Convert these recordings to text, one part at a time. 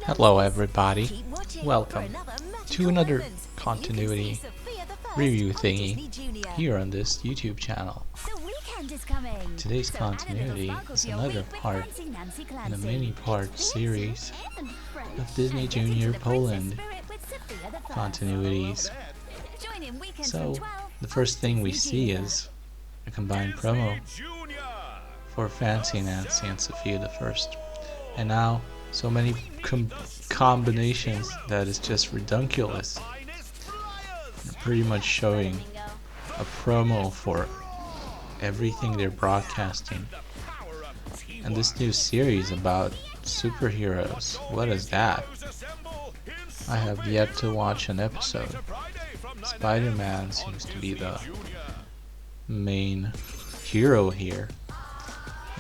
Hello everybody, welcome to another continuity review thingy here on this YouTube channel. Today's continuity is another part in a mini-part series of Disney Junior Poland continuities. So, the first thing we see is a combined promo for Fancy Nancy and Sophia the First. And now, so many combinations that is just ridiculous. They're pretty much showing a promo for everything they're broadcasting. And this new series about superheroes, what is that? I have yet to watch an episode. Spider-Man seems to be the main hero here.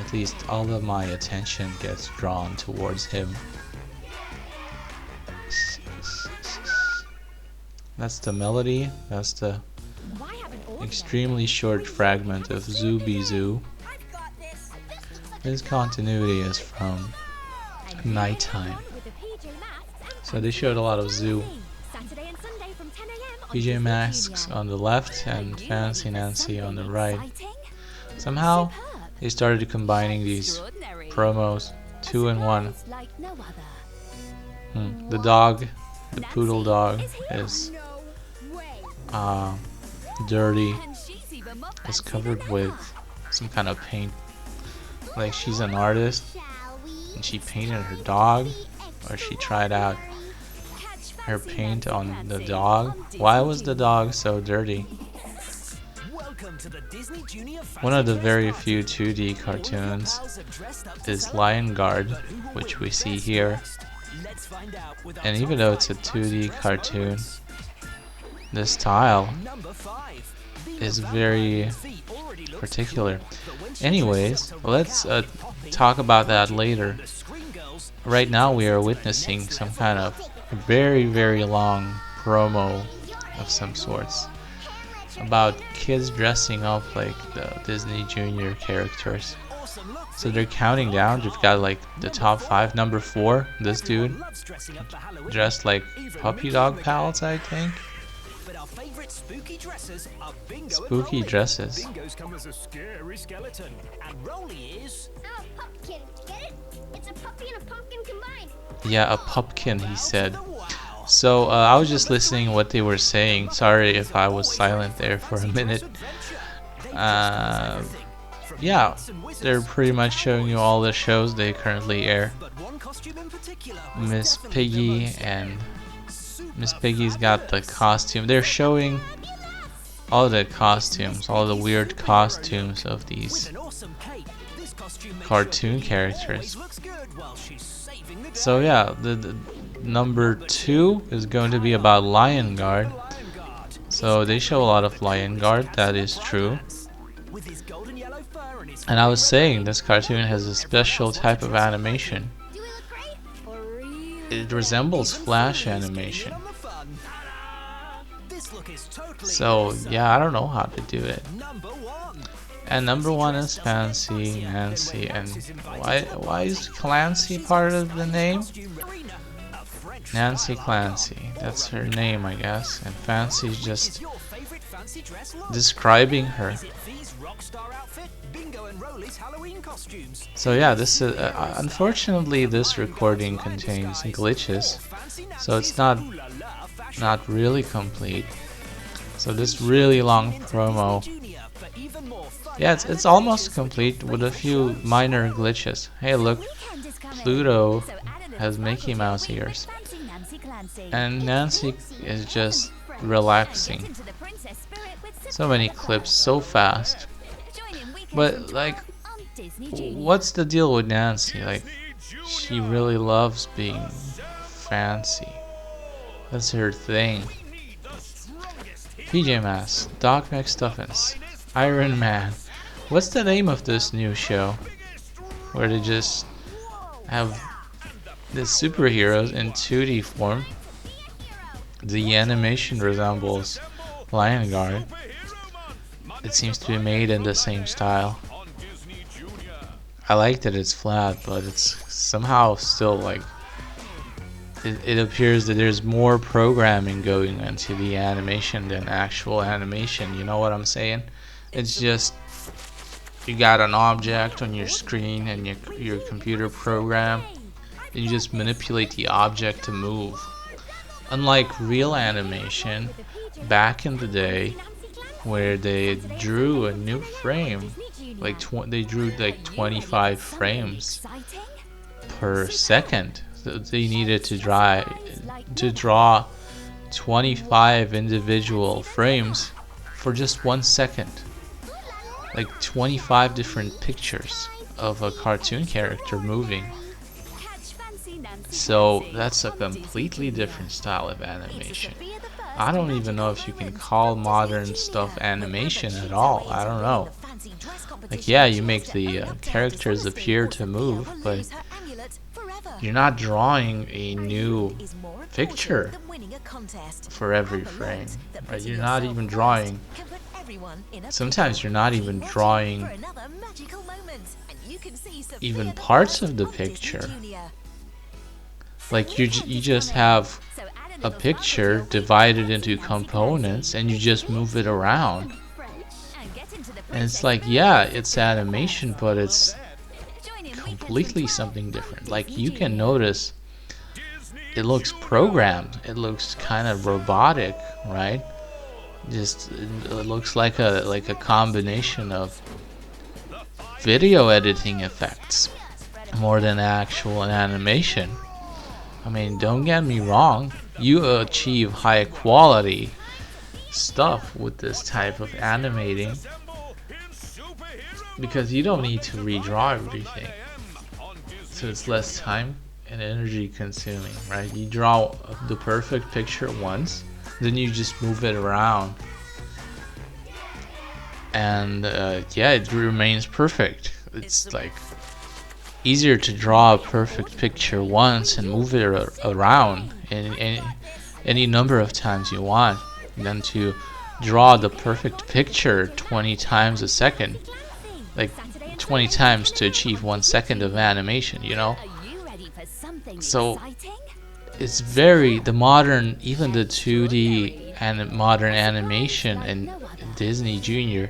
At least all of my attention gets drawn towards him. That's the melody. That's the extremely short fragment of Zooby Zoo. This continuity is from nighttime. So they showed a lot of Zoo. PJ Masks on the left and Fancy Nancy on the right. Somehow they started combining these promos, 2 in 1. The dog, the poodle dog, is dirty. It's covered with some kind of paint. Like she's an artist and she painted her dog, or she tried out her paint on the dog. Why was the dog so dirty? One of the very few 2D cartoons is Lion Guard, which we see here. And even though it's a 2D cartoon, the style is very particular. Anyways, let's talk about that later. Right now we are witnessing some kind of very long promo of some sorts about kids dressing up like the Disney Junior characters. So they're counting down. They've got like the top 5. Number 4, this dude dressed like puppy dog pals, I think. Spooky dresses. Bingo's come as a scary skeleton, and Rolly is a pumpkin. Get it? It's a puppy and a pumpkin combined. Yeah, a pumpkin, he said. So I was just listening what they were saying. Sorry if I was silent there for a minute. Yeah, they're pretty much showing you all the shows they currently air. Miss Piggy, and Miss Piggy's got the costume. They're showing all the costumes, all the weird costumes of these cartoon characters. So yeah, the number 2 is going to be about Lion Guard. So they show a lot of Lion Guard, that is true. And I was saying this cartoon has a special type of animation. It resembles Flash animation. So yeah, I don't know how to do it. And number 1 is Fancy Nancy. And why is Clancy part of the name? Nancy Clancy, that's her name, I guess. And Fancy's just describing her. So yeah, this is unfortunately this recording contains glitches, so it's not really complete. So this really long promo, yeah, it's almost complete with a few minor glitches. Hey, look, Pluto has Mickey Mouse ears, and Nancy is just relaxing. So many clips, so fast. But like, what's the deal with Nancy? Like, she really loves being fancy. That's her thing. PJ Masks, Doc McStuffins, Iron Man. What's the name of this new show? Where they just have the superheroes in 2D form. The animation resembles Lion Guard. It seems to be made in the same style. I like that it's flat, but it's somehow still like it appears that there's more programming going into the animation than actual animation. You know what I'm saying? It's just you got an object on your screen and your computer program, and you just manipulate the object to move. Unlike real animation, back in the day, where they drew a new frame, like they drew like 25 frames per second. So they needed to draw 25 individual frames for just 1 second. Like 25 different pictures of a cartoon character moving. So that's a completely different style of animation. I don't even know if you can call modern stuff animation at all. I don't know. Like, yeah, you make the characters appear to move, but you're not drawing a new picture for every frame. Right? You're not even drawing. Sometimes you're not even drawing even parts of the picture. Like you just have a picture divided into components and you just move it around. And it's like, yeah, it's animation, but it's completely something different. Like you can notice it looks programmed. It looks kind of robotic, right? Just it looks like a combination of video editing effects more than actual animation. I mean, don't get me wrong, you achieve high quality stuff with this type of animating because you don't need to redraw everything, so it's less time and energy consuming, right? You draw the perfect picture once, then you just move it around, and yeah, it remains perfect. It's like easier to draw a perfect picture once and move it around any number of times you want than to draw the perfect picture 20 times a second, like 20 times to achieve 1 second of animation, you know? So it's the modern, even the 2D and modern animation in Disney Junior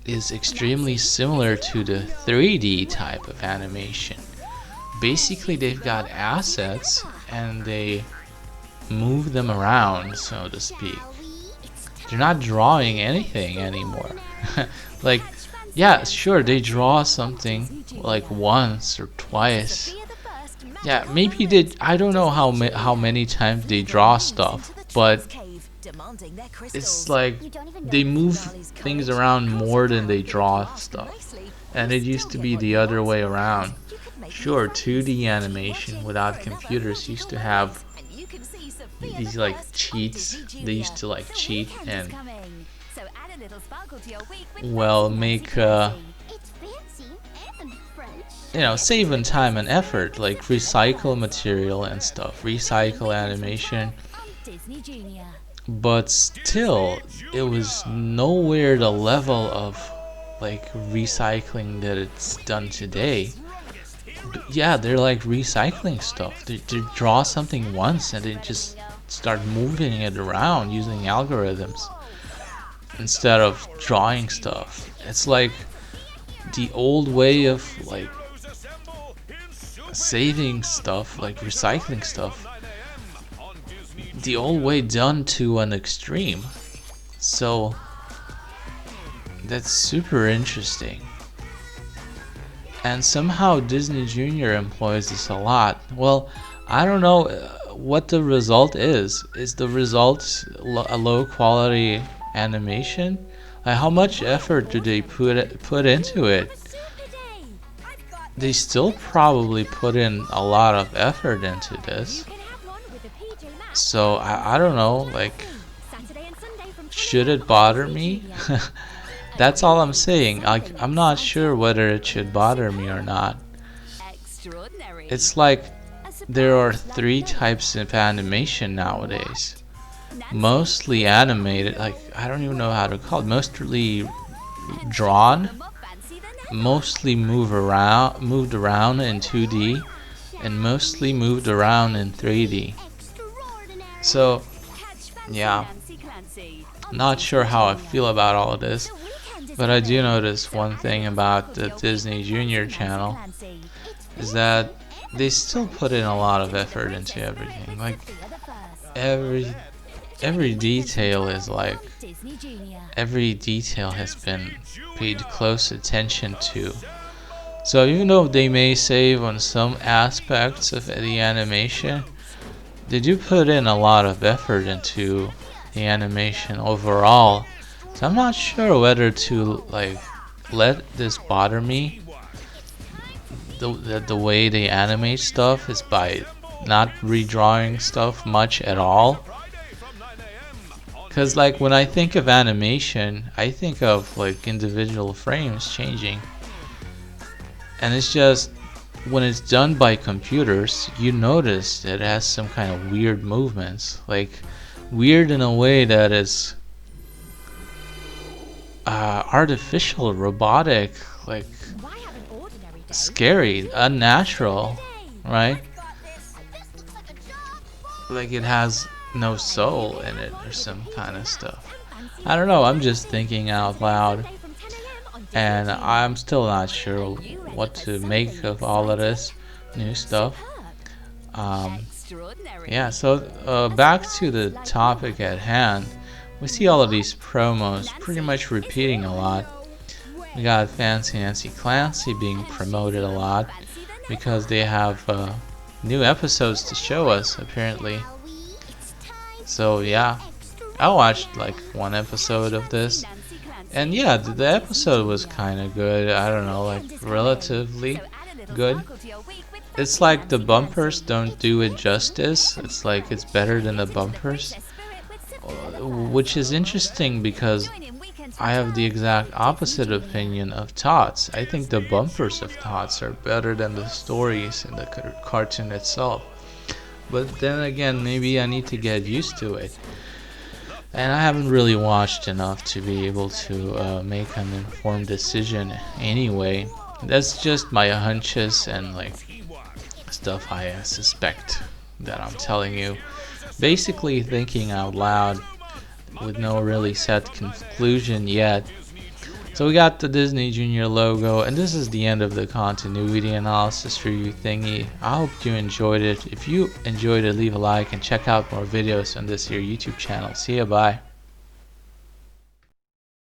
is extremely similar to the 3D type of animation. Basically, they've got assets and they move them around, so to speak. They're not drawing anything anymore. Like, yeah, sure, they draw something like once or twice. Yeah, maybe I don't know how many times they draw stuff, but it's like they move things around more than they draw stuff. And it used to be the other way around. Sure, 2D animation without computers used to have these like cheats. They used to like cheat and well make you know, saving time and effort, like recycle material and stuff, recycle animation. But still, it was nowhere the level of like recycling that it's done today. But yeah, they're like recycling stuff. They draw something once and they just start moving it around using algorithms instead of drawing stuff. It's like the old way of like saving stuff, like recycling stuff, the old way done to an extreme. So that's super interesting. And somehow Disney Junior employs this a lot. Well, I don't know what the result is. Is the result a low quality animation? Like, how much effort do they put into it? They still probably put in a lot of effort into this. So I don't know, like, should it bother me? That's all I'm saying. I'm not sure whether it should bother me or not. It's like there are 3 types of animation nowadays. Mostly animated, like I don't even know how to call it. Mostly drawn, mostly moved around in 2D, and mostly moved around in 3D. So yeah, not sure how I feel about all of this, but I do notice one thing about the Disney Junior channel is that they still put in a lot of effort into everything. Like every detail is like every detail has been paid close attention to. So even though they may save on some aspects of the animation, they do put in a lot of effort into the animation overall. So I'm not sure whether to like let this bother me. The way they animate stuff is by not redrawing stuff much at all. Cause like when I think of animation, I think of like individual frames changing. And it's just when it's done by computers, you notice that it has some kind of weird movements, like weird in a way that is artificial, robotic, like scary, unnatural, right? Like it has no soul in it or some kind of stuff. I don't know, I'm just thinking out loud, and I'm still not sure what to make of all of this new stuff. Yeah, so back to the topic at hand. We see all of these promos pretty much repeating a lot. We got Fancy Nancy Clancy being promoted a lot because they have new episodes to show us, apparently. So yeah, I watched like one episode of this, and yeah, the episode was kind of good. I don't know, like relatively good. It's like the bumpers don't do it justice. It's like it's better than the bumpers, which is interesting because I have the exact opposite opinion of Tots. I think the bumpers of Tots are better than the stories in the cartoon itself. But then again, maybe I need to get used to it. And I haven't really watched enough to be able to make an informed decision anyway. That's just my hunches and like stuff I suspect that I'm telling you. Basically thinking out loud with no really set conclusion yet. So we got the Disney Junior logo, and this is the end of the continuity analysis review thingy. I hope you enjoyed it. If you enjoyed it, leave a like and check out more videos on this here YouTube channel. See ya, bye.